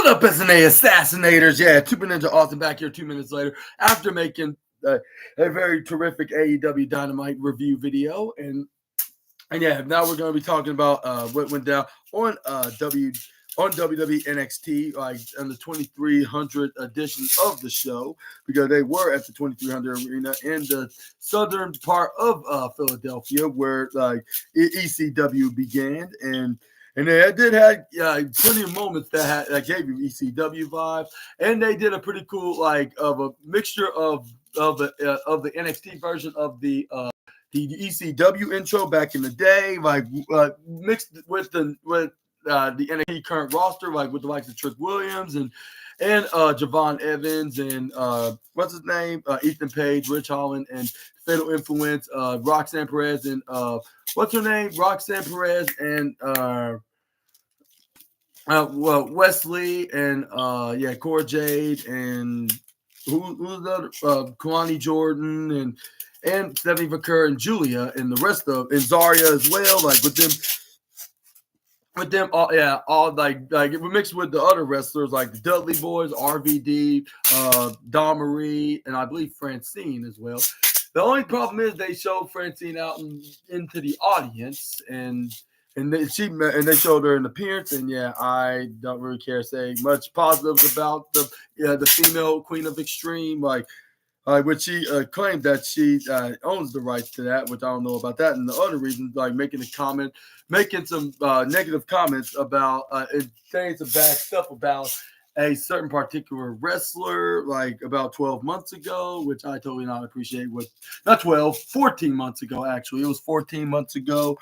What up, SNA assassinators? Yeah, Super Ninja Austin back here 2 minutes later after making a very terrific AEW Dynamite review video. And yeah, now we're going to be talking about what went down on WWE NXT, like on the 2300 edition of the show, because they were at the 2300 arena in the southern part of Philadelphia, where like ECW began, and they did have plenty of moments that gave you ECW vibes, and they did a pretty cool of a mixture of the NXT version of the ECW intro back in the day, mixed with the NXT current roster, like with the likes of Trick Williams and Javon Evans and what's his name, Ethan Page, Rich Holland, and Fatal Influence, Roxanne Perez, and what's her name, Roxanne Perez, and Wesley, and Cora Jade, and who's the other, Kalani Jordan, and Stephanie Vaquer and Julia, and the rest of, and Zarya as well, like with them all like we mixed with the other wrestlers like the Dudley Boys, RVD, Dawn Marie, and I believe Francine as well. The only problem is they showed Francine out into the audience, and they showed her an appearance, and I don't really care to say much positives about the female Queen of Extreme, which she claimed that she owns the rights to that, which I don't know about that. And the other reasons, like making some negative comments about saying some bad stuff about a certain particular wrestler, like about 12 months ago, which I totally not appreciate. Not 12, 14 months ago, actually. It was 14 months ago.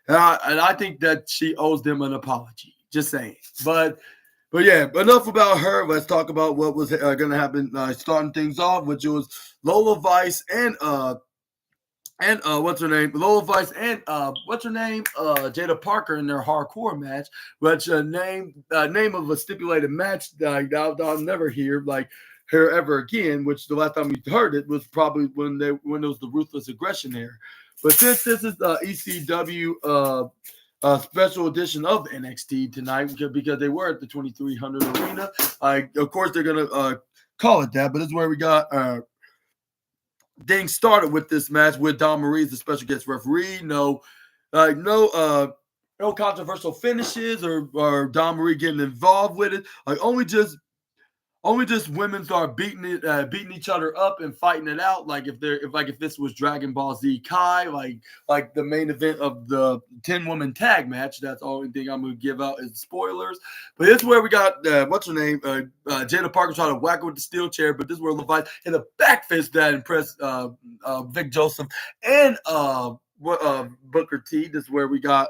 And I think that she owes them an apology. Just saying. But yeah, enough about her. Let's talk about what was going to happen starting things off, which was Lola Vice and what's her name? Lola Vice and what's her name? Jada Parker in their hardcore match, which name of a stipulated match that I'll never hear ever again. Which the last time we heard it was probably when it was the Ruthless Aggression era. But since this is the ECW special edition of NXT tonight, because they were at the 2300 arena, of course they're gonna call it that. But this is where we got things started with this match with Dawn Marie as the special guest referee. No controversial finishes or Dawn Marie getting involved with it. Only just women start beating each other up and fighting it out. If this was Dragon Ball Z Kai, like the main event of the 10-woman tag match. That's the only thing I'm gonna give out as spoilers. But this is where we got what's her name, Jada Parker trying to whack her with the steel chair. But this is where Levi hit a back fist that impressed Vic Joseph and Booker T. This is where we got.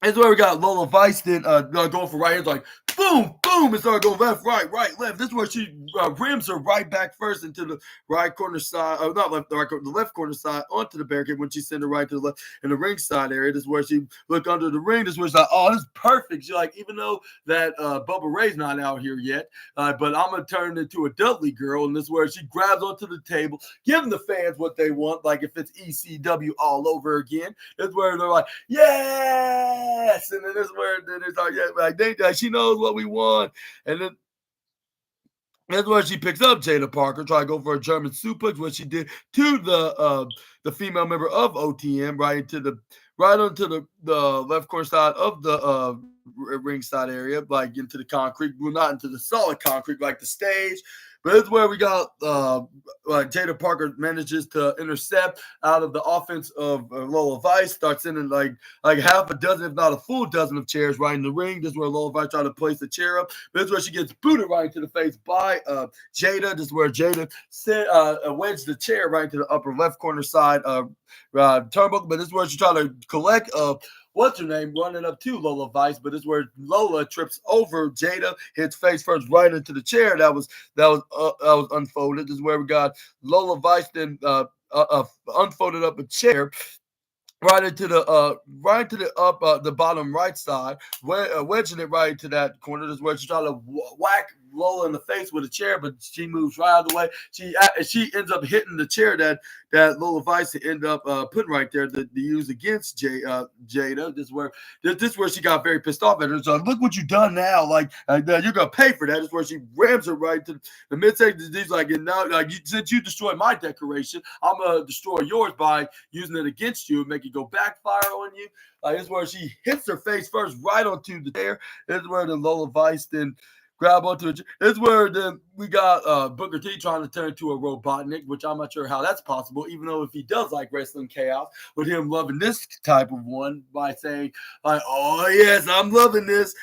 This is where we got Lola Vice then going for right hands, like boom, boom, and started going left, right, left. This is where she rims her right back first into the right corner side, not left, the left corner side onto the barricade when she sent her right to the left in the ringside area. This is where she looked under the ring. This is where she's like, oh, this is perfect. She's like, even though that Bubba Ray's not out here yet, but I'm going to turn into a Dudley girl. And this is where she grabs onto the table, giving the fans what they want, like if it's ECW all over again. This is where they're like, yes! And then this is where it's like, she knows what we want. And then that's where she picks up Jada Parker, try to go for a German suplex, which she did to the female member of OTM, right onto the left corner side of the ringside area, like into the concrete, well, not into the solid concrete like the stage. But it's where we got Jada Parker manages to intercept out of the offense of Lola Vice, starts sending like half a dozen, if not a full dozen of chairs right in the ring. This is where Lola Vice tried to place the chair up. This is where she gets booted right into the face by Jada. This is where Jada wedged the chair right into the upper left corner side turnbuckle. But this is where she tried to collect what's her name running up to Lola Vice, but this is where Lola trips over Jada, hits face first right into the chair that was unfolded. This is where we got Lola Vice then unfolded up a chair right into the bottom right side, wedging it right into that corner. This is where she tried to Lola in the face with a chair, but she moves right out of the way. She ends up hitting the chair that Lola Vice ended up putting right there to use against Jada. This is where she got very pissed off at her. So look what you done now. Like you're gonna pay for that. This is where she rams her right to the midsection. She's like, and now since you destroyed my decoration, I'm gonna destroy yours by using it against you and make it go backfire on you. This is where she hits her face first right onto the chair. This is where the Lola Vice then grab onto it. This is where then we got Booker T trying to turn into a Robotnik, which I'm not sure how that's possible, even though if he does like wrestling chaos, with him loving this type of one by saying, like, oh, yes, I'm loving this.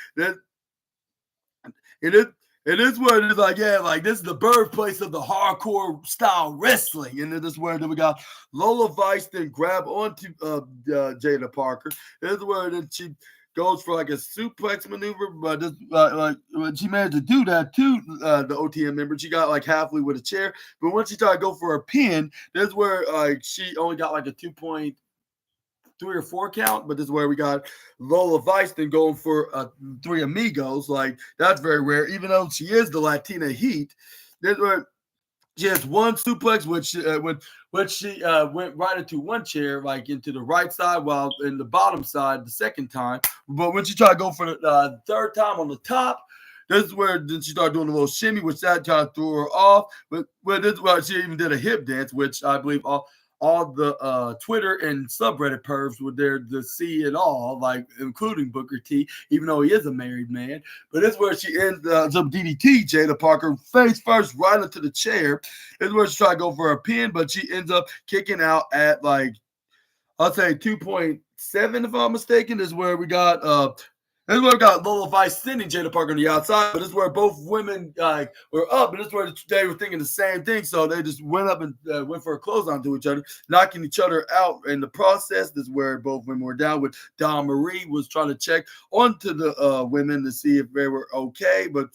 It is what it is, like, yeah, like this is the birthplace of the hardcore style wrestling. And then this is where then we got Lola Vice then grab onto Jada Parker. This is where then she goes for like a suplex maneuver, but this, when she managed to do that to the OTM member, she got like halfway with a chair. But once she tried to go for a pin, this is where she only got like a 2.3 or 4 count, but this is where we got Lola Vice then going for 3 amigos. Like that's very rare, even though she is the Latina Heat. This is where she has one suplex, which she went right into one chair, like into the right side, while in the bottom side the second time. But when she tried to go for the third time on the top, this is where then she started doing a little shimmy, which that tried to throw her off. But this is where she even did a hip dance, which I believe all the Twitter and subreddit pervs were there to see it all, like including Booker T, even though he is a married man. But this is where she ends up DDT Jada Parker face first right into the chair. This is where she tried to go for a pin, but she ends up kicking out at like, I'll say 2.7 if I'm mistaken. This is where we got this is where we got Lola Vice sending Jada Parker on the outside, but this is where both women were up, and this is where they were thinking the same thing. So they just went up and went for a clothesline to each other, knocking each other out in the process. This is where both women were down, with Dawn Marie was trying to check onto the women to see if they were okay, but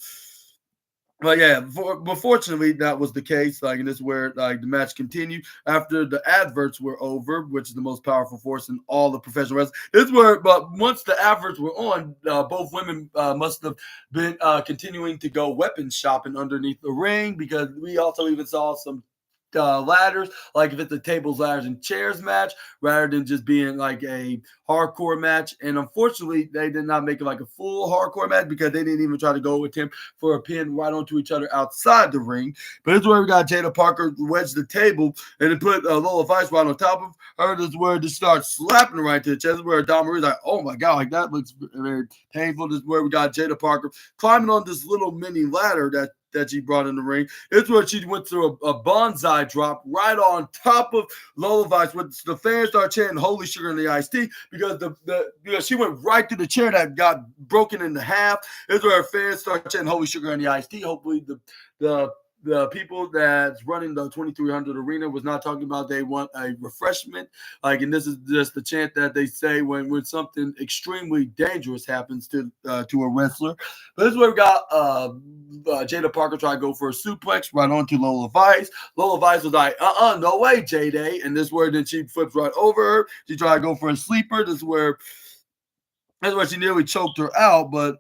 yeah, but fortunately that was the case. Like, and this is where like the match continued after the adverts were over, which is the most powerful force in all the professional wrestling. This is where, but once the adverts were on, both women must have been continuing to go weapons shopping underneath the ring, because we also even saw some ladders, like if it's a tables, ladders, and chairs match, rather than just being like a hardcore match. And unfortunately, they did not make it like a full hardcore match, because they didn't even try to go with him for a pin right onto each other outside the ring. But this is where we got Jada Parker wedge the table and then put Lola Vice right on top of her. This is where they start slapping her right to the chest. This is where Dawn Marie's like, oh my God, like that looks very painful. This is where we got Jada Parker climbing on this little mini ladder that she brought in the ring. It's where she went through a bonsai drop right on top of Lola Vice, with the fans start chanting "Holy Sugar" in the iced tea, because because she went right through the chair that got broken into half. It's where fans start chanting "Holy Sugar" in the iced tea. Hopefully the people that's running the 2300 arena was not talking about they want a refreshment. Like, and this is just the chant that they say when something extremely dangerous happens to a wrestler. But this is where we got Jada Parker try to go for a suplex right onto Lola Vice. Lola Vice was like, no way, Jada. And this is where then she flips right over her. She tried to go for a sleeper. This is where she nearly choked her out, but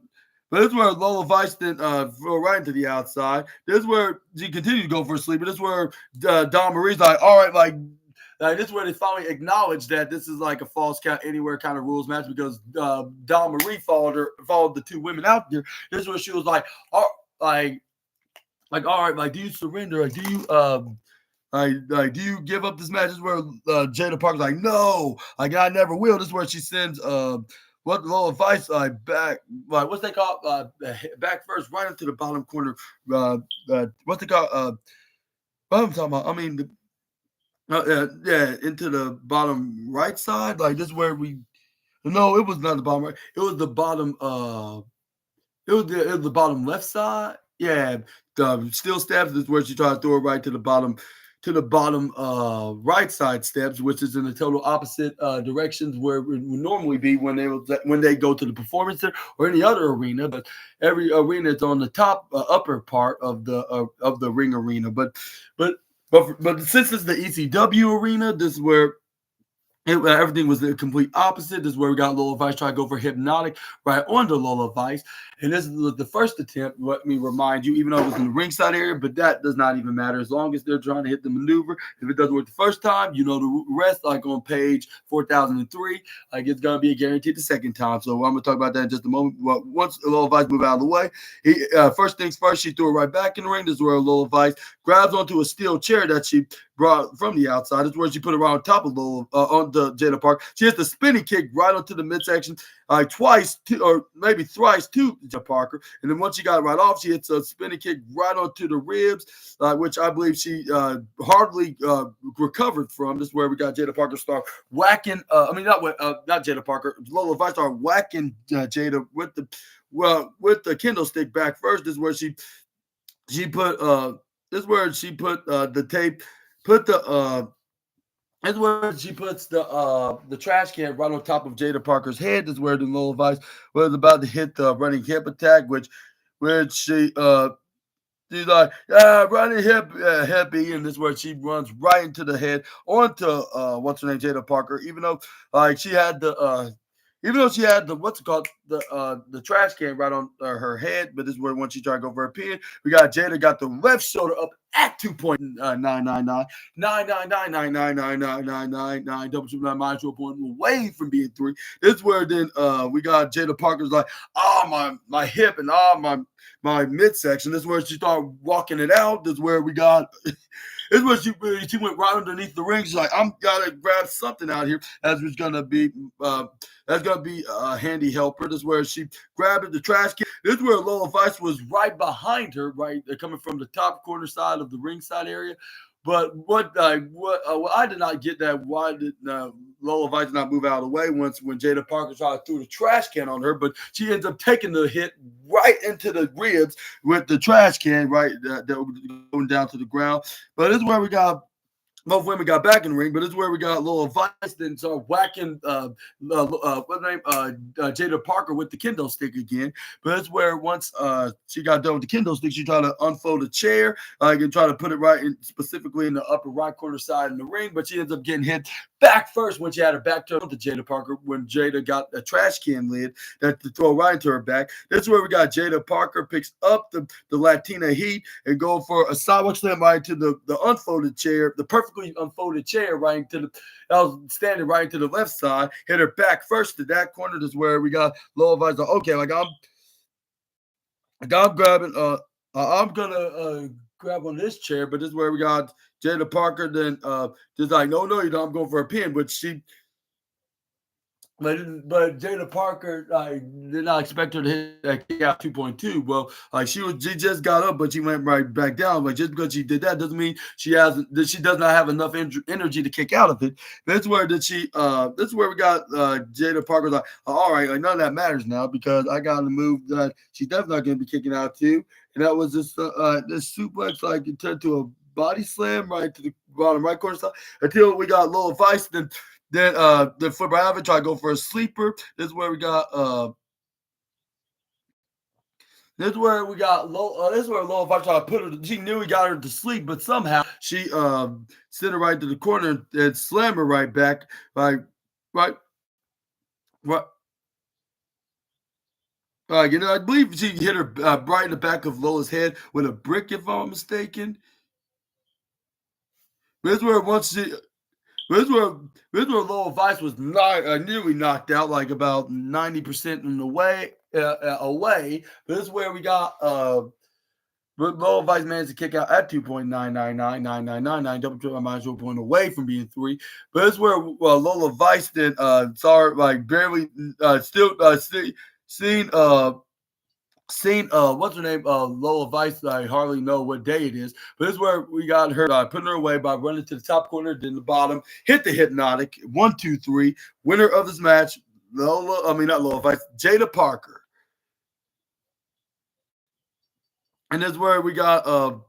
this is where Lola Vice then flew right into the outside. This is where she continued to go for a sleeper. This is where Dawn Marie's like, all right, like this is where they finally acknowledged that this is like a false count anywhere kind of rules match, because Dawn Marie followed the two women out there. This is where she was like, all right, like, do you surrender? Like, do you do you give up this match? This is where Jada Parker's like, no, like I never will. This is where she sends what Lola Vice back, what's they call back first right into the bottom corner. What's they call what I'm talking about? I mean, into the bottom right side. Like, this is where no, it was not the bottom right. It was the bottom. It was the bottom left side. Yeah, the steel steps is where she tried to throw it right to the bottom. Right side steps, which is in the total opposite directions where it would normally be when they go to the performance center or any other arena. But every arena is on the top upper part of the ring arena. But since it's the ECW arena, this is where Everything was the complete opposite. This is where we got Lola Vice try to go for hypnotic right onto Lola Vice. And this was the first attempt, let me remind you, even though it was in the ringside area, but that does not even matter as long as they're trying to hit the maneuver. If it doesn't work the first time, you know the rest, like on page 4003, like it's going to be a guaranteed the second time. So I'm going to talk about that in just a moment. Well, once Lola Vice moved out of the way, first things first, she threw it right back in the ring. This is where Lola Vice grabs onto a steel chair that she brought from the outside. This is where she put it right on top of Lola, onto Jada Park. She hits the spinning kick right onto the midsection, twice or maybe thrice to Jada Parker. And then once she got it right off, she hits a spinning kick right onto the ribs, which I believe she hardly recovered from. This is where we got Jada Parker start whacking. Not Jada Parker. Lola Vice started whacking Jada with the kendo stick back first. This is where she put the tape, put the That's where she puts the trash can right on top of Jada Parker's head. This is where the Lola Vice was about to hit the running hip attack, which she's like, running hippie, and this is where she runs right into the head onto what's her name, Jada Parker. Even though she had the what's it called, the trash can right on her head, but this is where once she tried to go for a pin, we got Jada got the left shoulder up at 2.999, double triple nine minus 0.1 away from being 3. This is where then we got Jada Parker's like, my hip and my midsection. This is where she started walking it out. This is where we got. This is where she went right underneath the ring. She's like, I'm gotta grab something out here that's gonna be a handy helper. This is where she grabbed the trash can. This is where Lola Vice was right behind her, right, coming from the top corner side of the ringside area. But what I did not get that. Why did Lola Vice not move out of the way when Jada Parker tried to throw the trash can on her? But she ends up taking the hit right into the ribs with the trash can, right, that going down to the ground. But this is where we got. Both women got back in the ring, but this is where we got Lola Vice then started whacking Jada Parker with the kendo stick again. But it's where once she got done with the kendo stick, she tried to unfold a chair and try to put it right specifically in the upper right corner side in the ring. But she ends up getting hit back first when she had her back turned to Jada Parker when Jada got a trash can lid that to throw right into her back. This is where we got Jada Parker picks up the Latina heat and go for a sidewalk slam right to the unfolded chair, the perfectly unfolded chair right to I was standing right to the left side, hit her back first to that corner. This is where we got Lola Vice. Like, okay, like I'm grabbing I'm gonna grab on this chair, but this is where we got Jada Parker then just like, no, you don't, I'm going for a pin, but Jada Parker, I did not expect her to hit that kick out 2.2. Well, she just got up, but she went right back down. Like, just because she did that doesn't mean she does not have enough energy to kick out of it. This is where we got Jada Parker like, all right, like none of that matters now because I got to move that she's definitely not going to be kicking out too. And that was this suplex, like it turned to a body slam right to the bottom right corner side until we got Lola Vice. Then the flipper Avid try to go for a sleeper. This is where we got this is where Lola Vice tried to put her. She knew he got her to sleep, but somehow she sent her right to the corner and slammed her right back. Right. I believe she hit her right in the back of Lola's head with a brick, if I'm mistaken. This is where Lola Vice was nearly knocked out, like about 90% in the way away. But this is where we got Lola Vice managed to kick out at 2.9999999, double triple minus 0 point away from being 3. But this is where Lola Vice then barely seen what's her name, Lola Vice. I hardly know what day it is, but this is where we got her putting her away by running to the top corner, then the bottom, hit the hypnotic 1, 2, 3. Winner of this match, not Lola Vice, Jada Parker. And this is where we got Dawn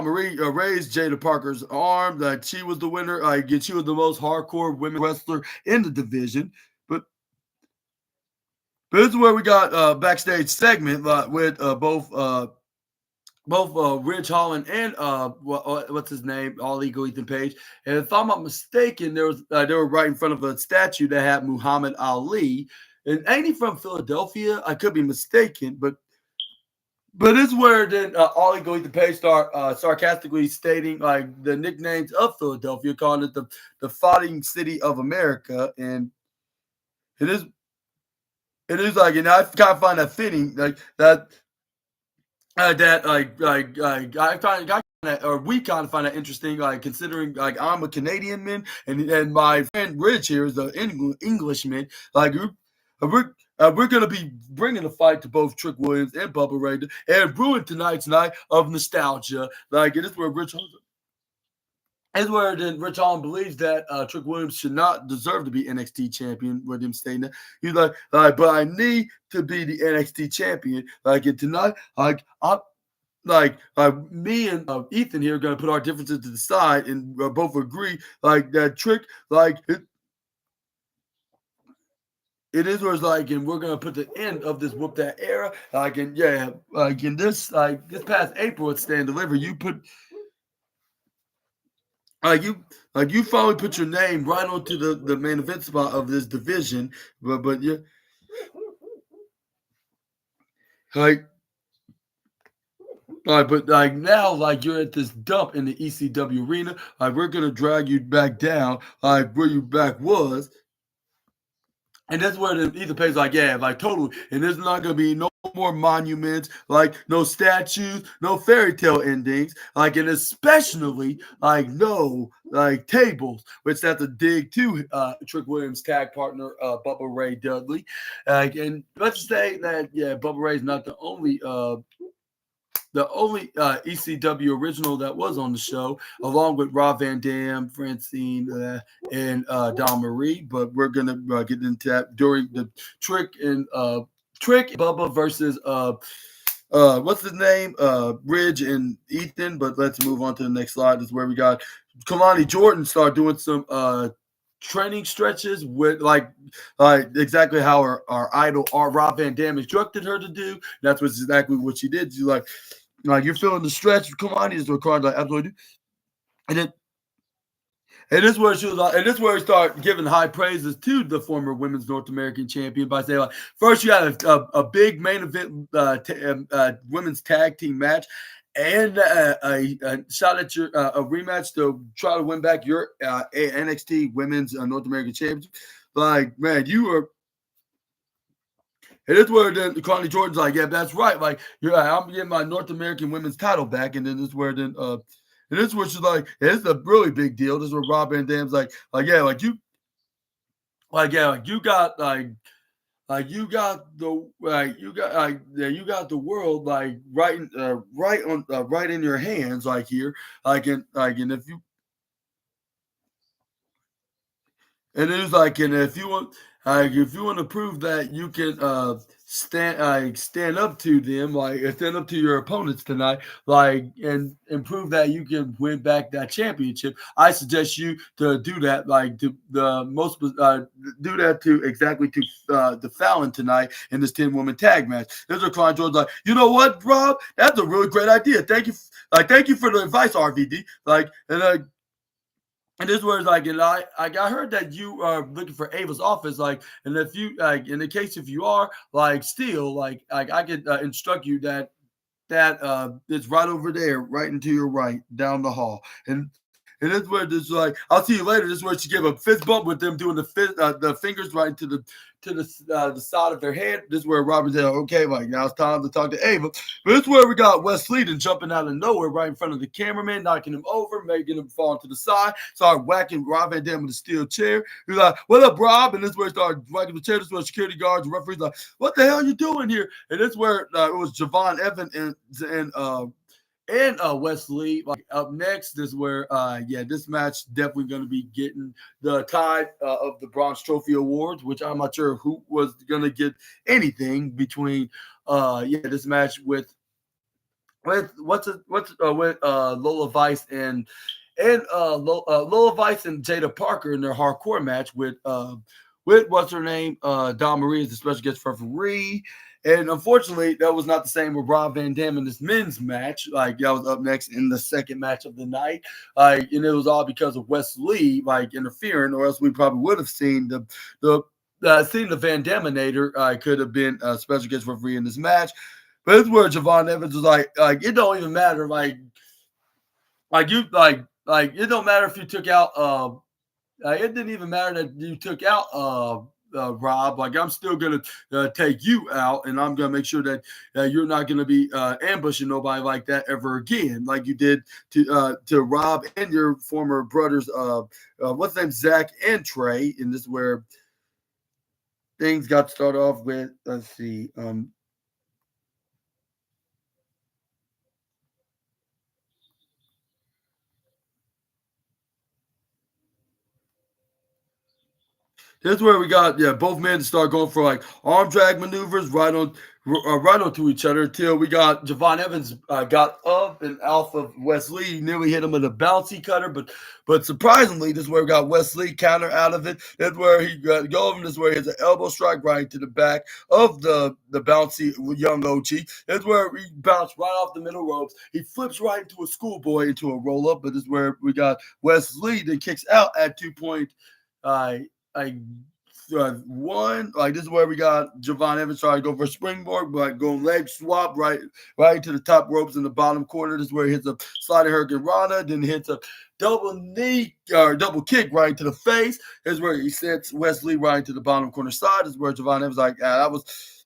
Marie raised Jada Parker's arm that she was the winner. She was the most hardcore women wrestler in the division. But this is where we got backstage segment with both both Ridge Holland and what's his name, All Ego Ethan Page. And if I'm not mistaken, they were right in front of a statue that had Muhammad Ali. And ain't he from Philadelphia? I could be mistaken, but it's where then Ollie going to pay start sarcastically stating like the nicknames of Philadelphia, calling it the fighting city of America, and it is it is like, and I kind of find that fitting, like that I kind of or we kind of find that interesting, like considering like I'm a Canadian man and my friend Rich here is an Englishman. Like we're gonna be bringing a fight to both Trick Williams and Bubba Ray and ruin tonight's night of nostalgia. Like it is where Rich Holland believes that Trick Williams should not deserve to be NXT champion. With him saying that he's but I need to be the NXT champion. Like and tonight, I me and Ethan here are gonna put our differences to the side and both agree like that Trick it is where it's like, and we're gonna put the end of this whoop that era. Like, and yeah, like in this past April at Stand Deliver, you put you finally put your name right onto the main event spot of this division. But yeah, like but like now, like you're at this dump in the ECW arena. Like we're gonna drag you back down, like where you back was. And that's where the Ethan Page like, yeah, like totally. And there's not gonna be no more monuments, like no statues, no fairy tale endings, like and especially like no like tables, which that's a dig to Trick Williams' tag partner Bubba Ray Dudley. And let's say that yeah, Bubba Ray is not the only ECW original that was on the show, along with Rob Van Dam, Francine, and Don Marie. But we're gonna get into that during the Trick Bubba versus what's his name? Ridge and Ethan. But let's move on to the next slide. This is where we got Kalani Jordan start doing some training stretches with like exactly how our idol Rob Van Dam instructed her to do. That's exactly what she did. She like you're feeling the stretch. Come on, he's required like absolutely. And then and this is where she was like, and this is where we start giving high praises to the former women's North American champion by saying like, first you had a big main event women's tag team match. And a shot at your a rematch to try to win back your NXT Women's North American Championship. Like, man, you were. And it's where then Connie Jordan's like, yeah, that's right. Like, you're right, I'm getting my North American Women's title back. And then this is where then and this is where she's like, yeah, it's a really big deal. This is where Rob Van Dam's like, yeah, like you, like yeah, like you got you got the you got the world like right in your hands like here and if you and it was like and if you want to prove that you can stand up to them stand up to your opponents tonight and prove that you can win back that championship, I suggest you to do that to the most do that to exactly to the Fallon tonight in this 10-woman tag match. There's a Klein George like, you know what, Rob, that's a really great idea, thank you for the advice, RVD, and this was like, and I heard that you are looking for Ava's office, and if you in the case if you are still I could instruct you that it's right over there, right into your right, down the hall, and this where this like, I'll see you later. This is where she gave a fist bump with them doing the fingers right into the side of their head. This is where Robin said, okay, like now it's time to talk to Ava. But this is where we got Wes Eden jumping out of nowhere right in front of the cameraman, knocking him over, making him fall to the side, started whacking Rob Van Dam with a steel chair. He's like, what up, Rob? And this is where he started whacking the chair. This is where security guards and referees like, what the hell are you doing here? And this is where it was Javon Evans and Wesley. Up next, this is where this match definitely going to be getting the tide of the Bronze Trophy Awards, which I'm not sure who was going to get anything between this match with Lola Vice and Lola Vice and Jada Parker in their hardcore match with what's her name, Dawn Marie as the special guest referee. And unfortunately, that was not the same with Rob Van Dam in this men's match. Like that was up next in the second match of the night. And it was all because of Wes Lee like interfering, or else we probably would have seen the Van Daminator could have been a special guest referee in this match. But it's where Javon Evans was like it don't even matter. Like it don't matter if you took out it didn't even matter that you took out Rob. Like I'm still gonna take you out, and I'm gonna make sure that you're not gonna be ambushing nobody like that ever again, like you did to Rob and your former brothers. What's his name, Zach and Trey. And this is where things got started off with. Let's see. This is where we got both men to start going for like arm drag maneuvers right onto each other until we got Javon Evans got up and off of Wesley. He nearly hit him with a bouncy cutter, but surprisingly, this is where we got Wesley counter out of it. That's where he got go over. This is where he has an elbow strike right to the back of the bouncy young OG. That's where he bounced right off the middle ropes. He flips right into a schoolboy into a roll up. But this is where we got Wesley that kicks out at 2 point. Like one, like this is where we got Javon Evans trying to go for a springboard, but going leg swap right into the top ropes in the bottom corner. This is where he hits a sliding hurricane Rana, then hits a double knee or double kick right into the face. This is where he sends Wesley right into the bottom corner side. This is where Javon Evans like, that was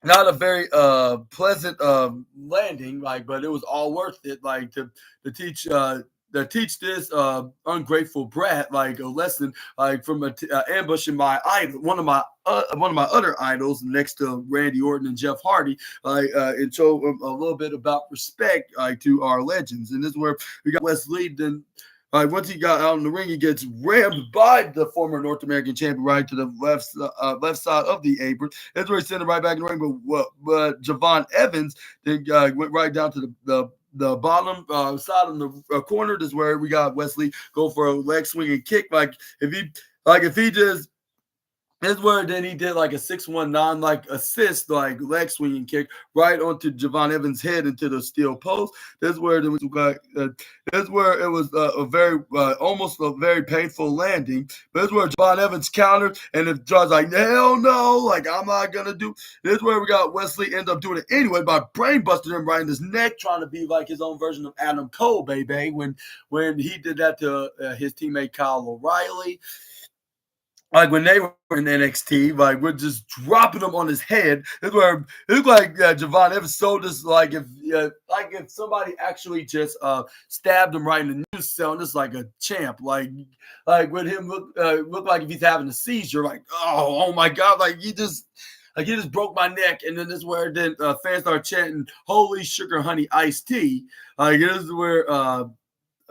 not a very pleasant landing, like, but it was all worth it, like to teach teach this ungrateful brat like a lesson, like from ambushing my idol, one of my other idols next to Randy Orton and Jeff Hardy, and show a little bit about respect to our legends. And this is where we got Wesley. Then once he got out in the ring, he gets rammed by the former North American champion right to the left side of the apron. That's where he sent him right back in the ring. But Javon Evans then went right down to the bottom side of the corner. This is where we got Wesley go for a leg swing and kick. If he just. This is where then he did like a 619 like assist, like leg swinging kick right onto Javon Evans' head into the steel post. This is where it was a very almost a very painful landing. But this is where Javon Evans countered, and the judge like, hell no, like I'm not gonna do. This is where we got Wesley end up doing it anyway by brain busting him right in his neck, trying to be like his own version of Adam Cole, baby. When he did that to his teammate Kyle O'Reilly. Like when they were in NXT, like we're just dropping him on his head. It's where it looked like Javon Evans sold us like if somebody actually just stabbed him right in the news cell, and just like a champ, like with him look like if he's having a seizure, like oh my god, like he just broke my neck. And then this is where then fans start chanting "Holy sugar honey iced tea." This is where.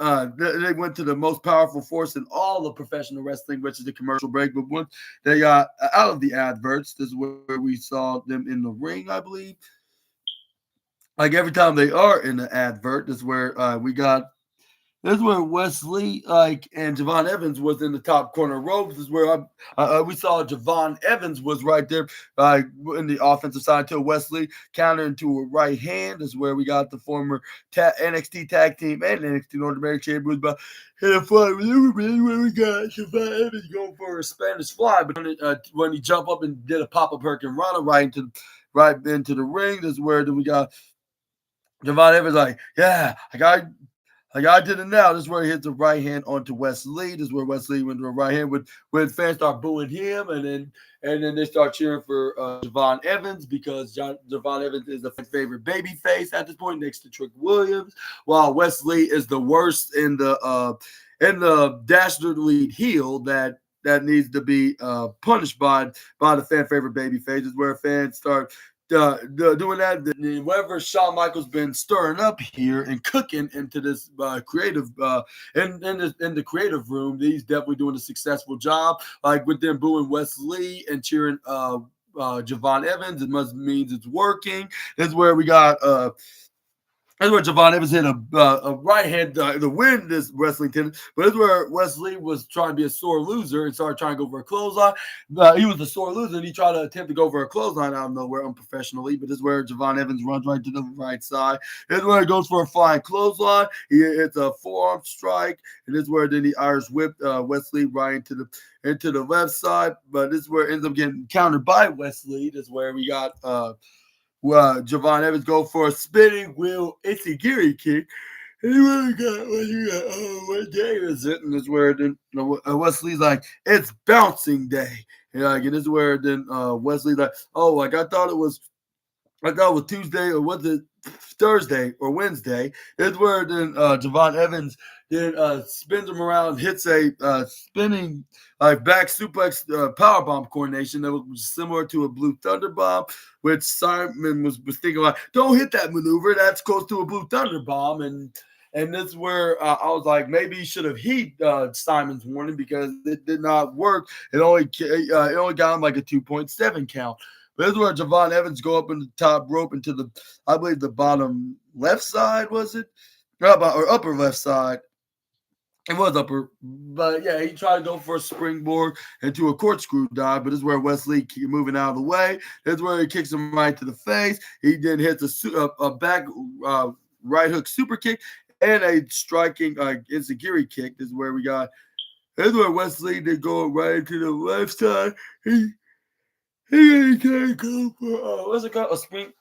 They went to the most powerful force in all of professional wrestling, which is the commercial break. But once they got out of the adverts, this is where we saw them in the ring, I believe. Like every time they are in the advert, this is where we got. This is where Wesley and Javon Evans was in the top corner ropes. This is where we saw Javon Evans was right there in the offensive side until Wesley countered into a right hand. This is where we got the former NXT Tag Team and NXT North American Champions. But hit a fly where we got Javon Evans going for a Spanish fly. But when he jumped up and did a pop-up hurricane rana right into the ring, this is where then we got Javon Evans like, yeah, I did it now. This is where he hits the right hand onto Wesley. This is where Wesley went to a right hand when fans start booing him, and then they start cheering for Javon Evans because Javon Evans is the favorite baby face at this point next to Trick Williams, while Wesley is the worst in the dastardly heel that needs to be punished by the fan favorite baby face. Is where fans start doing that. Whatever Shawn Michaels been stirring up here and cooking into this creative in the creative room, he's definitely doing a successful job. Like with them booing Wesley and cheering Javon Evans, it must means it's working. This is where we got That's where Javon Evans hit a right hand to win this wrestling tennis. But that's where Wesley was trying to be a sore loser and started trying to go for a clothesline. He was a sore loser and he tried to attempt to go for a clothesline out of nowhere unprofessionally. But this is where Javon Evans runs right to the right side. This is where he goes for a flying clothesline. He hits a forearm strike. And this is where then he Irish whipped Wesley right into the left side. But this is where it ends up getting countered by Wesley. This is where we got Javon Evans go for a spinning wheel Itagiri kick. And what day is it? And this is where then Wesley's like, it's bouncing day. And this is where then Wesley's like, oh, like I thought it was Tuesday or was it Thursday or Wednesday. This is where then Javon Evans then spins him around, hits a spinning back suplex powerbomb coordination that was similar to a Blue Thunder Bomb, which Simon was thinking like, don't hit that maneuver. That's close to a Blue Thunder Bomb. And this is where I was like, maybe he should have heeded Simon's warning because it did not work. It only got him like a 2.7 count. But this is where Javon Evans go up in the top rope into the, I believe the bottom left side, was it? Or upper left side. It was upper, but yeah, he tried to go for a springboard into a corkscrew dive, but this is where Wesley moving out of the way. This is where he kicks him right to the face. He then hits a back right hook super kick and a striking enziguri kick. This is where Wesley did go right to the left side. He can't go for what's it called? A spring.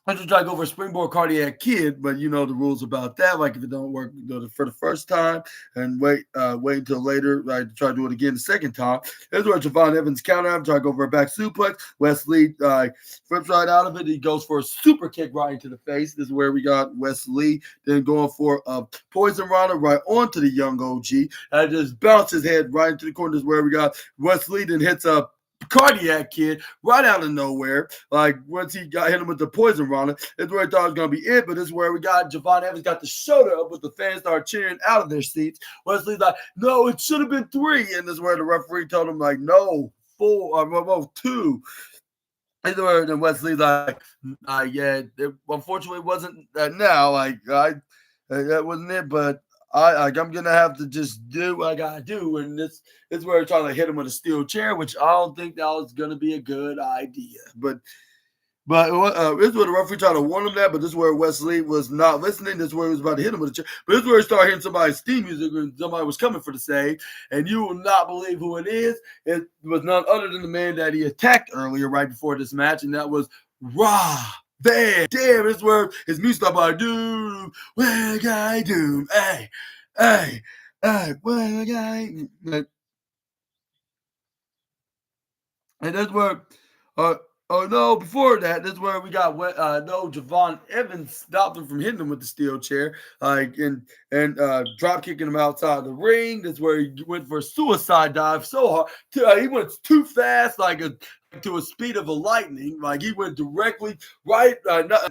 I just try to go for a springboard cardiac kid, but you know the rules about that. Like if it don't work for the first time, and wait until later, like try to do it again the second time. That's where Javon Evans counter him, try to go for a back suplex. Wesley flips right out of it. He goes for a super kick right into the face. This is where we got Wesley then going for a poison rana right onto the young OG. And just bounces his head right into the corner. This is where we got Wesley then hits a cardiac kid right out of nowhere. Like once he got hit him with the poison rana, that's where I thought it was gonna be it. But this is where we got Javon Evans got the shoulder up with the fans start cheering out of their seats. Wesley's like, no, it should have been 3. And this is where the referee told him like, no, 4, 2. And then Wesley's like, yeah, it unfortunately wasn't now. Like that wasn't it, but I'm gonna have to just do what I gotta do, and this is where they're trying to hit him with a steel chair, which I don't think that was gonna be a good idea. But this is where the referee tried to warn him that, but this is where Wesley was not listening. This is where he was about to hit him with a chair. But this is where he started hearing somebody's theme music when somebody was coming for the save, and you will not believe who it is. It was none other than the man that he attacked earlier, right before this match, and that was Raw. Damn, this is where his music started by doom, what guy doom, hey, what guy, and that's where, oh no, before that, this is where we got Javon Evans stopped him from hitting him with the steel chair, and drop kicking him outside the ring. That's where he went for a suicide dive so hard, he went too fast, to a speed of a lightning. Like he went directly right,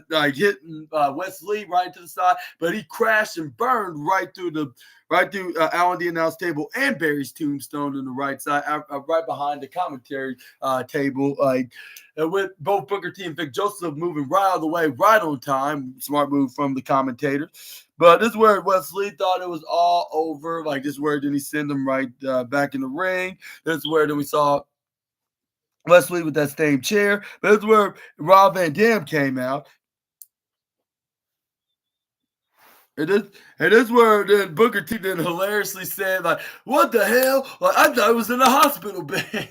hitting Wesley right to the side, but he crashed and burned right through Alan the announce table and Barry's tombstone on the right side, right behind the commentary table. And with both Booker T and Vic Joseph moving right out of the way, right on time. Smart move from the commentator. But this is where Wesley thought it was all over. Like this is where then he sent him right back in the ring. This is where then we saw Wesley with that same chair. But this is where Rob Van Dam came out. It is where then Booker T then hilariously said, like, what the hell? Like, I thought he was in a hospital bed.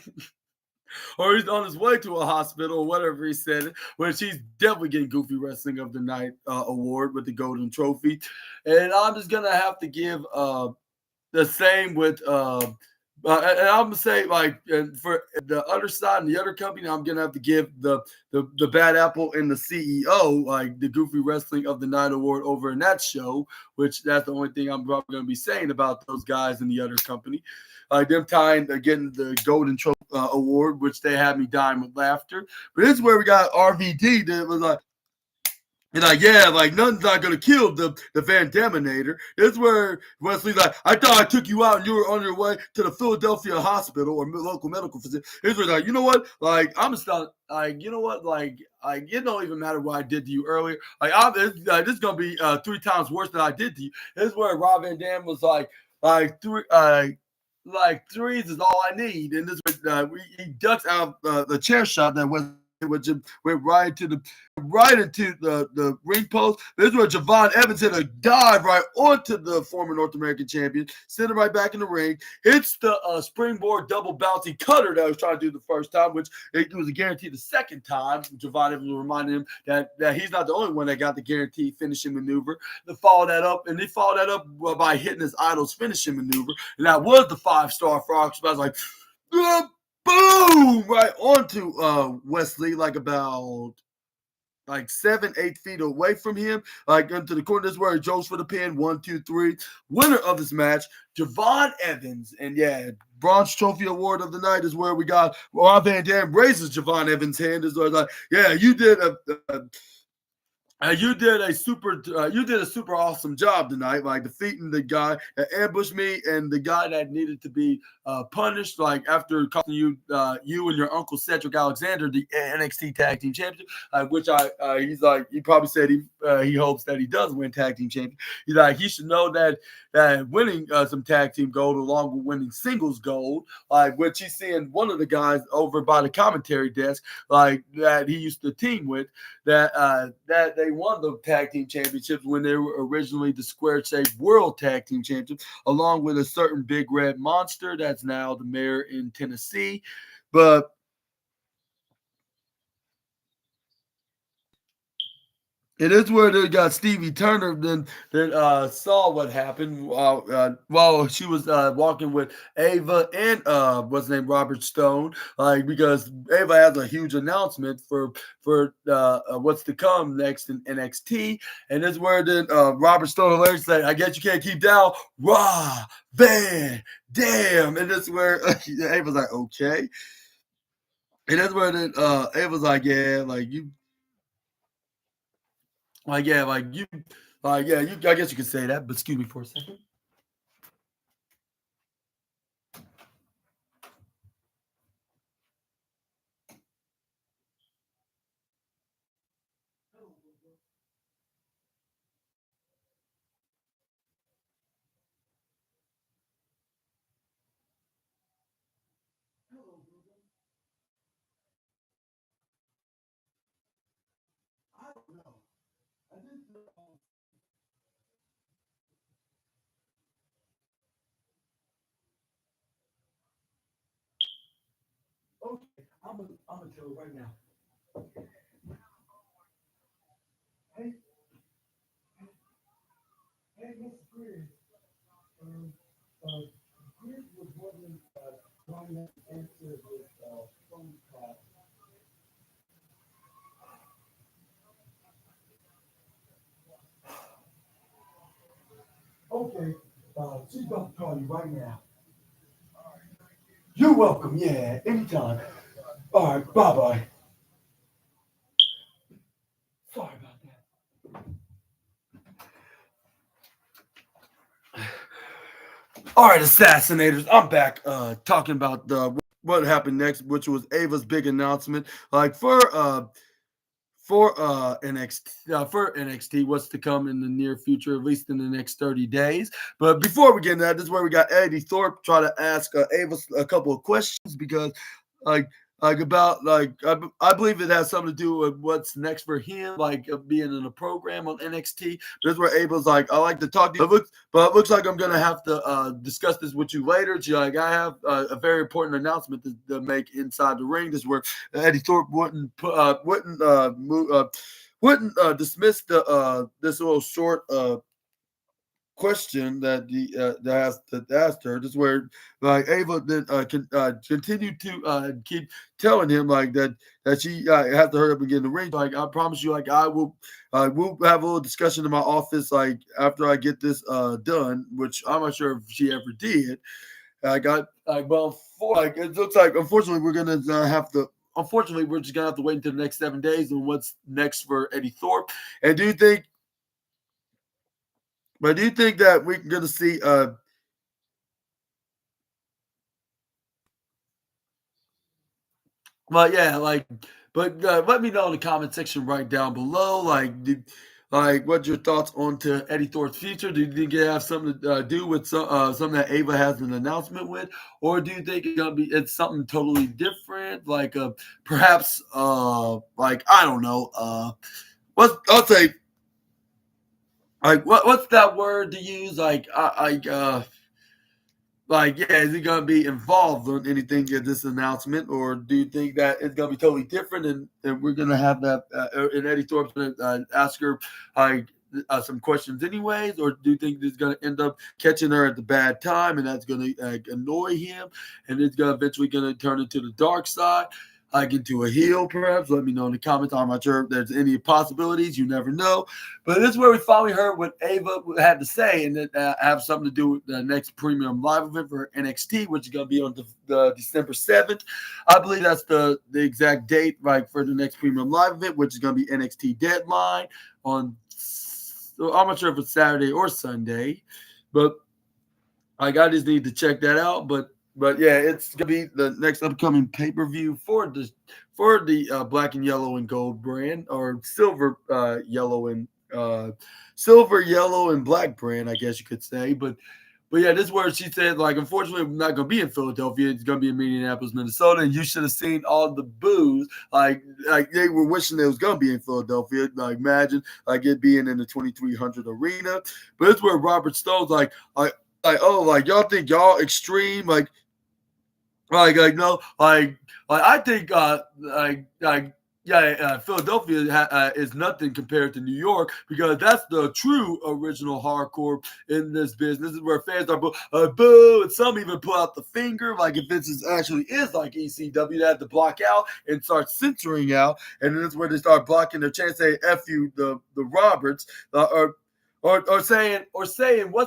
Or he's on his way to a hospital or whatever he said, which he's definitely getting Goofy Wrestling of the Night award with the Golden Trophy. And I'm just going to have to give the same with and I'm gonna say, like, for the other side and the other company, I'm gonna have to give the Bad Apple and the CEO like the Goofy Wrestling of the Night award over in that show, which that's the only thing I'm probably gonna be saying about those guys in the other company. Them tying getting the Golden Trophy award, which they had me dying with laughter. But this is where we got RVD that was like, And like, yeah, like nothing's not gonna kill the Van Daminator. It's where Wesley's like, I thought I took you out and you were on your way to the Philadelphia hospital or local medical facility. It's where like, you know what? Like, I'm just not like, you know what? Like it don't even matter what I did to you earlier. This is gonna be 3 times worse than I did to you. This is where Rob Van Dam was like like threes is all I need, and this he ducks out the chair shot that was which went right into the ring post. This is where Javon Evans hit a dive right onto the former North American champion, sent it right back in the ring, hits the springboard double bouncy cutter that I was trying to do the first time, which it was a guarantee the second time. Javon Evans reminded him that he's not the only one that got the guaranteed finishing maneuver. They followed that up by hitting his idol's finishing maneuver, and that was the 5-star frog. So I was like, boom, right onto Wesley, like about like 7-8 feet away from him, like into the corner. This is where he goes for the pin. 1, 2, 3. Winner of this match, Javon Evans. And yeah, Bronze Trophy Award of the night is where we got Rob Van Dam raises Javon Evans' hand. Is like, yeah, you did you did a super awesome job tonight, like defeating the guy that ambushed me and the guy that needed to be punished, like after costing you and your uncle Cedric Alexander the NXT Tag Team Championship, which he probably said he hopes that he does win Tag Team Champion. He's like, he should know that winning some Tag Team gold along with winning singles gold, like which he's seeing one of the guys over by the commentary desk, like that he used to team with, that they won the tag team championships when they were originally the square shaped world tag team championships, along with a certain big red monster that's now the mayor in Tennessee. But it is where they got Stevie Turner then saw what happened while she was walking with Ava and what's his name, Robert Stone, like because Ava has a huge announcement for what's to come next in NXT, and this is where then Robert Stone hilarious said, "I guess you can't keep down, Raw Van Dam," and this is where Ava's like, "Okay," and that's where then Ava's like, "Yeah, like you." Like, yeah, I guess you could say that, but excuse me for a second. I don't know. I didn't know. Okay, I'm gonna tell her right now. Hey, hey, Mr. Griggs. Um, Griggs was wondering trying to answer this phone call. Okay, she's about to call you right now. You're welcome. Yeah, anytime. All right, bye bye. Sorry about that. All right, assassinators. I'm back talking about what happened next, which was Ava's big announcement. Like for NXT, what's to come in the near future, at least in the next 30 days. But before we get into that, this is where we got Eddie Thorpe try to ask Ava a couple of questions because like about I believe it has something to do with what's next for him, like being in a program on NXT. This is where Ava's like, I like to talk to you, but it looks like I'm gonna have to discuss this with you later. She's like, I have a very important announcement to make inside the ring. This is where Eddie Thorpe wouldn't dismiss this little short question that that asked her. This is where like Ava then continued to keep telling him like that she has to hurry up and get in the ring. Like I promise you, like we'll have a little discussion in my office like after I get this done, which I'm not sure if she ever did. I got like well for like it looks like unfortunately we're gonna have to unfortunately, we're just gonna have to wait until the next 7 days and what's next for Eddie Thorpe. And do you think that we're gonna see well, yeah, but let me know in the comment section right down below. What's your thoughts on to Eddie Thorpe's future? Do you think it has something to do with something that Ava has an announcement with, or do you think it's something totally different? Perhaps I don't know. I'll say what's that word to use? Yeah, is he going to be involved in anything in this announcement, or do you think that it's going to be totally different, and we're going to have that, and Eddie Thorpe's going to ask her some questions anyways, or do you think this is going to end up catching her at the bad time, and that's going to annoy him, and it's going to eventually going to turn into the dark side? Into a heel, perhaps. Let me know in the comments. I'm not sure if there's any possibilities. You never know. But this is where we finally heard what Ava had to say, and it have something to do with the next premium live event for NXT, which is going to be on the December 7th. I believe that's the exact date, for the next premium live event, which is going to be NXT Deadline on. So I'm not sure if it's Saturday or Sunday, but I just need to check that out. But yeah, it's gonna be the next upcoming pay-per-view for the black and yellow and gold brand, or silver, yellow and black brand, I guess you could say. But yeah, this is where she said, unfortunately, we're not gonna be in Philadelphia. It's gonna be in Minneapolis, Minnesota, and you should have seen all the boos. They were wishing it was gonna be in Philadelphia. Imagine it being in the 2300 arena. But it's where Robert Stone's y'all think y'all extreme, no, I think, Philadelphia is nothing compared to New York, because that's the true original hardcore in this business. This is where fans are boo, and some even pull out the finger, if this actually is ECW, they have to block out and start censoring out, and then that's where they start blocking their chance to say F you, the Roberts, or saying what's